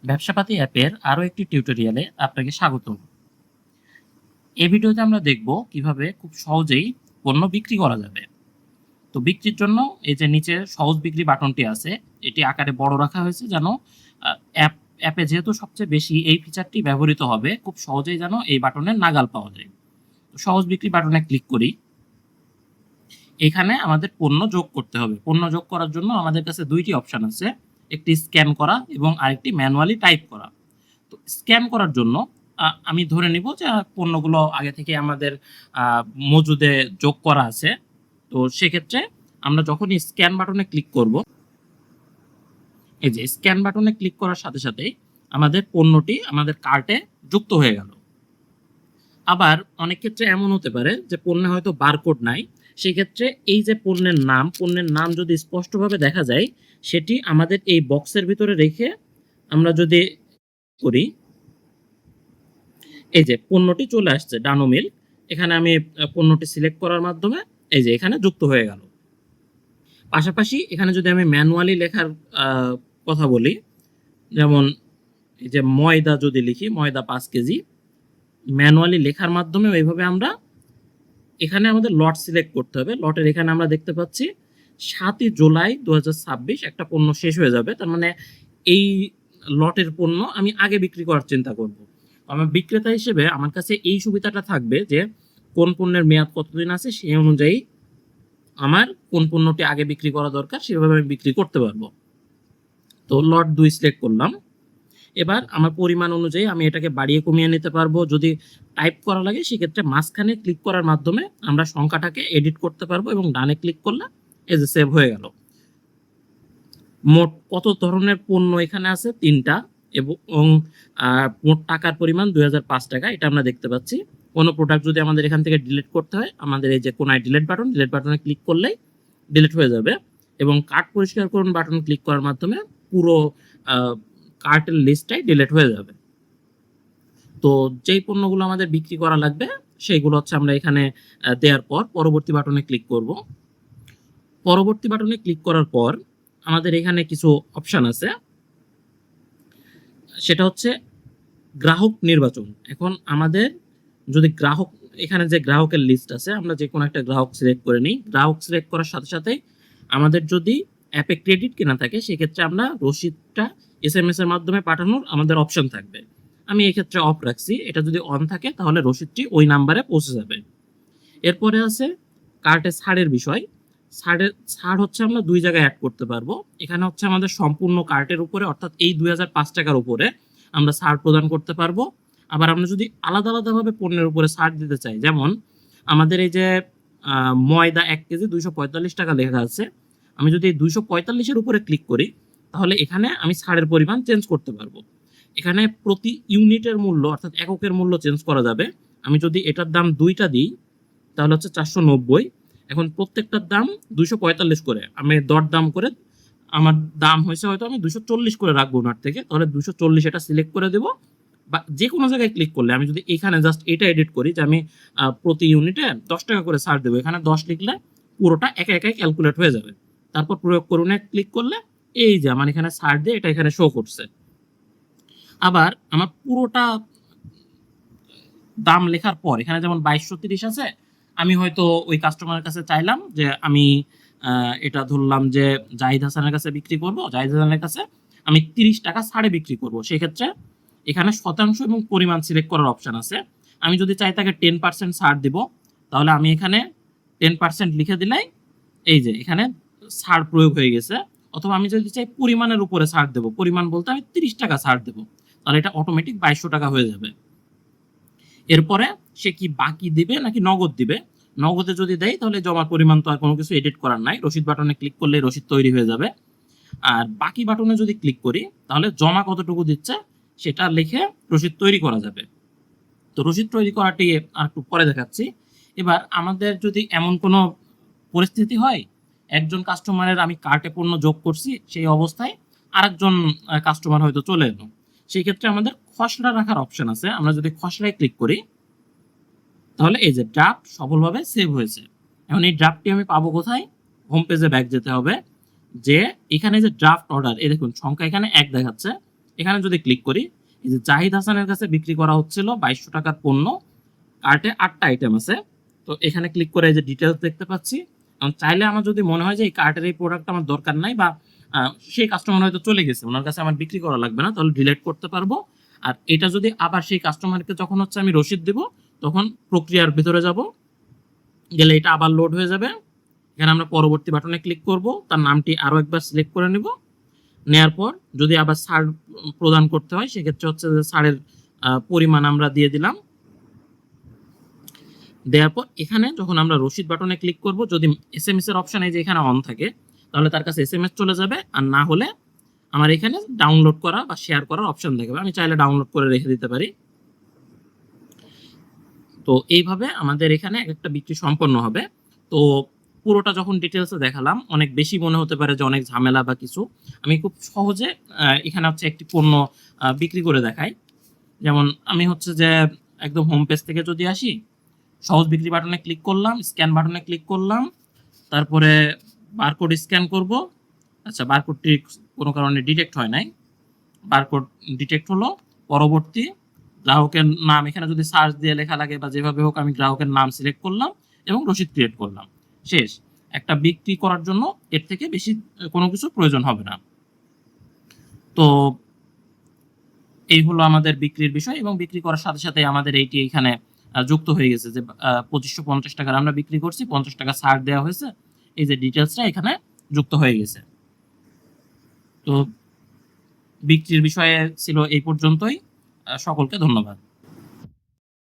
ব্যবসাপাতি অ্যাপের আরও একটি টিউটোরিয়ালে আপনাকে স্বাগতম। এই ভিডিওতে আমরা দেখব কিভাবে খুব সহজেই পণ্য বিক্রি করা যাবে। তো বিক্রির জন্য এই যে নিচে সহজ বিক্রি বাটনটি আছে, এটি আকারে বড় রাখা হয়েছে যেন অ্যাপে যেহেতু সবচেয়ে বেশি এই ফিচারটি ব্যবহৃত হবে, খুব সহজেই যেন এই বাটনের নাগাল পাওয়া যায়। তো সহজ বিক্রি বাটনে ক্লিক করি। এখানে আমাদের পণ্য যোগ করতে হবে। পণ্য যোগ করার জন্য আমাদের কাছে দুইটি অপশন আছে, একটি স্ক্যান করা এবং আরেকটি ম্যানুয়ালি টাইপ করা। তো স্ক্যান করার জন্য আমি ধরে নিব যে পণ্যগুলো আগে থেকে আমাদের মজুদে যোগ করা আছে। তো সেক্ষেত্রে আমরা যখনই স্ক্যান বাটনে ক্লিক করব, এই যে স্ক্যান বাটনে ক্লিক করার সাথে সাথেই আমাদের পণ্যটি আমাদের কার্টে যুক্ত হয়ে গেল। আবার অনেক ক্ষেত্রে এমন হতে পারে যে পণ্যে হয়তো বারকোড নাই, সেই ক্ষেত্রে এই যে পণ্যের নাম যদি স্পষ্টভাবে দেখা যায়, সেটি আমাদের এই বক্সের ভিতরে রেখে আমরা যদি করি, এই যে পণ্যটি চলে আসছে ডানো মিল্ক। এখানে আমি পণ্যটি সিলেক্ট করার মাধ্যমে এই যে এখানে যুক্ত হয়ে গেল। পাশাপাশি এখানে যদি আমি ম্যানুয়ালি লেখার কথা বলি, যেমন এই যে ময়দা যদি লিখি, ময়দা 5 কেজি, ম্যানুয়ালি লেখার মাধ্যমে এইভাবে আমরা এখানে আমাদের লট সিলেক্ট করতে হবে। লটের এখানে আমরা দেখতে পাচ্ছি 7 জুলাই 2026 একটা পণ্য শেষ হয়ে যাবে। তার মানে এই লটের পণ্য আমি আগে বিক্রি করার চিন্তা করব। আমার বিক্রেতা হিসেবে আমার কাছে এই সুবিধাটা থাকবে যে কোন পণ্যের মেয়াদ কতদিন আছে, সেই অনুযায়ী আমার কোন পণ্যটি আগে বিক্রি করা দরকার সেভাবে আমি বিক্রি করতে পারবো। তো লট 2 সিলেক্ট করলাম। এবার আমার পরিমাণ অনুযায়ী আমি এটাকে বাড়িয়ে কমিয়ে নিতে পারবো। যদি টাইপ করা লাগে সেক্ষেত্রে মাঝখানে ক্লিক করার মাধ্যমে আমরা সংখ্যাটাকে এডিট করতে পারবো এবং ডানে ক্লিক করলে এই যে সেভ হয়ে গেল। মোট কত ধরনের পণ্য এখানে আছে? 3টা, এবং মোট টাকার পরিমাণ 2005 টাকা, এটা আমরা দেখতে পাচ্ছি। কোনো প্রোডাক্ট যদি আমাদের এখান থেকে ডিলিট করতে হয়, আমাদের এই যে কোনায় ডিলিট বাটনে ক্লিক করলেই ডিলিট হয়ে যাবে। এবং কার্ট পরিষ্কার করুন বাটন ক্লিক করার মাধ্যমে পুরো কার্টের লিস্টটাই ডিলিট হয়ে যাবে। তো যেই পণ্যগুলো আমাদের বিক্রি করা লাগবে সেইগুলো হচ্ছে আমরা এখানে দেওয়ার পর পরবর্তী বাটনে ক্লিক করব। পরবর্তী বাটনে ক্লিক করার পর আমাদের এখানে কিছু অপশন আছে, সেটা হচ্ছে গ্রাহক নির্বাচন। এখন আমাদের যদি এখানে যে গ্রাহকের লিস্ট আছে, আমরা যে কোনো একটা গ্রাহক সিলেক্ট করে নিই। গ্রাহক সিলেক্ট করার সাথে সাথে আমাদের যদি অ্যাপে ক্রেডিট কেনা থাকে সেক্ষেত্রে আমরা রসিদটা SMS এর মাধ্যমে পাঠানোর আমাদের অপশন থাকবে। আমি এক্ষেত্রে অফ রাখছি। এটা যদি অন থাকে তাহলে রসিদটি ওই নাম্বারে পৌঁছে যাবে। এরপরে আছে কার্টে ছাড়ের বিষয়। ছাড় হচ্ছে আমরা 2 জায়গায় অ্যাড করতে পারবো। এখানে হচ্ছে আমাদের সম্পূর্ণ কার্টের উপরে, অর্থাৎ এই 2005 টাকার উপরে আমরা ছাড় প্রদান করতে পারবো। আবার আমরা যদি আলাদা আলাদাভাবে পণ্যের উপরে ছাড় দিতে চাই, যেমন আমাদের এই যে ময়দা 1 কেজি 245 টাকা লেখা আছে, আমি যদি 245-এর উপরে ক্লিক করি তাহলে এখানে আমি ছাড়ের পরিমাণ চেঞ্জ করতে পারবো। এখানে প্রতি ইউনিটের মূল্য অর্থাৎ এককের মূল্য চেঞ্জ করা যাবে। আমি যদি এটার দাম 2টা দিই তাহলে হচ্ছে 490। এখন প্রত্যেকটার দাম 245 করে, আমি দরদাম করে আমার দাম হয়েছে হয়তো আমি 240 করে রাখবো ওনার থেকে, তাহলে 240 এটা সিলেক্ট করে দেবো। বা যে কোনো জায়গায় ক্লিক করলে আমি যদি এখানে জাস্ট এটা এডিট করি যে আমি প্রতি ইউনিটে 10 টাকা করে ছাড় দেবো, এখানে 10 লিখলে পুরোটা একে একে ক্যালকুলেট হয়ে যাবে। তারপর প্রয়োগ করুন ক্লিক করলে এই যে আমার এখানে ছাড় দিয়ে এটা এখানে শো করছে। আবার আমার পুরোটা দাম লেখার পর এখানে যেমন 2230 আছে, আমি হয়তো ওই কাস্টমারের কাছে চাইলাম যে আমি এটা ধরলাম যে জাহিদ হাসানের কাছে বিক্রি করব, জাহিদ হাসানের কাছে আমি 30 টাকা ছাড়ে বিক্রি করব। সেক্ষেত্রে এখানে শতাংশ এবং পরিমাণ সিলেক্ট করার অপশন আছে। আমি যদি চাই তাকে 10% ছাড় দিব, তাহলে আমি এখানে 10% লিখে দিলাই এই যে এখানে ছাড় প্রয়োগ হয়ে গেছে। অথবা আমি যদি চাই পরিমাণের উপরে ছাড় দেবো, পরিমাণ বলতে আমি 30 টাকা ছাড় দেবো, তাহলে এটা অটোমেটিক 2200 টাকা হয়ে যাবে। এরপরে সে কি বাকি দিবে নাকি নগদ দিবে? নগদে যদি দেয় তাহলে জমার পরিমাণ তো আর কোনো কিছু এডিট করার নাই, রসিদ বাটনে ক্লিক করলে রসিদ তৈরি হয়ে যাবে। আর বাকি বাটনে যদি ক্লিক করি তাহলে জমা কতটুকু দিচ্ছে সেটা লিখে রসিদ তৈরি করা যাবে। তো রসিদ তৈরি করাটি আর একটু পরে দেখাচ্ছি। এবার আমাদের যদি এমন কোনো পরিস্থিতি হয়, একজন কাস্টমারের আমি কার্টে পণ্য যোগ করছি, সেই অবস্থায় আরেকজন কাস্টমার হয়তো চলে এলো, সেই ক্ষেত্রে আমাদের খসড়া রাখার অপশন আছে। আমরা যদি খসড়ায় ক্লিক করি তাহলে এই যে ড্রাফট সফলভাবে সেভ হয়েছে। এখন এই ড্রাফটটি আমি পাবো কোথায়? হোম পেজে ব্যাক যেতে হবে, যে এখানে যে ড্রাফট অর্ডার, এই দেখুন সংখ্যা এখানে 1 দেখাচ্ছে, এখানে যদি ক্লিক করি, এই যে জাহিদ হাসানের কাছে বিক্রি করা হচ্ছিল 2200 টাকার পণ্য, কার্টে 8টা আইটেম আছে। তো এখানে ক্লিক করে এই যে ডিটেলস দেখতে পাচ্ছি। এখন চাইলে আমার যদি মনে হয় যে এই কার্টের এই প্রোডাক্ট আমার দরকার নাই, বা সেই কাস্টমার হয়তো চলে গেছে, ওনার কাছে আমার বিক্রি করা লাগবে না, তাহলে ডিলিট করতে পারবো। আর এটা যদি আবার সেই কাস্টমারকে যখন হচ্ছে আমি রসিদ দেব, তখন প্রক্রিয়ার ভিতরে যাব, গেলে এটা আবার লোড হয়ে যাবে। এখানে আমরা পরবর্তী বাটনে ক্লিক করব, তার নামটি আরো একবার সিলেক্ট করে নিব। নেয়ার পর যদি আবার ছাড় প্রদান করতে হয়, সেক্ষেত্রে হচ্ছে যে ছাড়ের পরিমাণ আমরা দিয়ে দিলাম। দেওয়ার পর এখানে যখন আমরা রসিদ বাটনে ক্লিক করব, যদি এসএমএস এর অপশন এই যে এখানে অন থাকে, তাহলে তার কাছে এসএমএস চলে যাবে। আর না হলে আমার এখানে ডাউনলোড করা বা শেয়ার করার অপশন দেখাবে, আমি চাইলে ডাউনলোড করে রেখে দিতে পারি। তো এইভাবে আমাদের এখানে একটা বিক্রি সম্পন্ন হবে। তো পুরোটা যখন ডিটেলসে দেখালাম, অনেক বেশি মনে হতে পারে যে অনেক ঝামেলা বা কিছু। আমি খুব সহজে এখানে হচ্ছে একটি পণ্য বিক্রি করে দেখাই। যেমন আমি হচ্ছে যে একদম হোম পেজ থেকে যদি আসি, সহজ বিক্রি বাটনে ক্লিক করলাম, স্ক্যান বাটনে ক্লিক করলাম, তারপরে বারকোড স্ক্যান করব। আচ্ছা, বারকোডটি কোনো কারণে ডিটেক্ট হয় নাই, বারকোড ডিটেক্ট হলো। পরবর্তী গ্রাহকের নাম এখানে যদি সার্চ দিয়ে লেখা লাগে বা যেভাবে হোক, আমি গ্রাহকের নাম সিলেক্ট করলাম এবং রসিদ ক্রিয়েট করলাম, শেষ। একটা বিক্রি করার জন্য এর থেকে বেশি কোনো কিছু প্রয়োজন হবে না। তো এই হলো আমাদের বিক্রির বিষয়, এবং বিক্রি করার সাথে সাথে আমাদের এইটি এখানে যুক্ত হয়ে গেছে যে 2550 টাকার আমরা বিক্রি করছি, 50 টাকা ছাড় দেওয়া হয়েছে, এই যে ডিটেলসটা এখানে যুক্ত হয়ে গেছে। তো বিক্রির বিষয়ে ছিল এই পর্যন্তই। সকলকে ধন্যবাদ।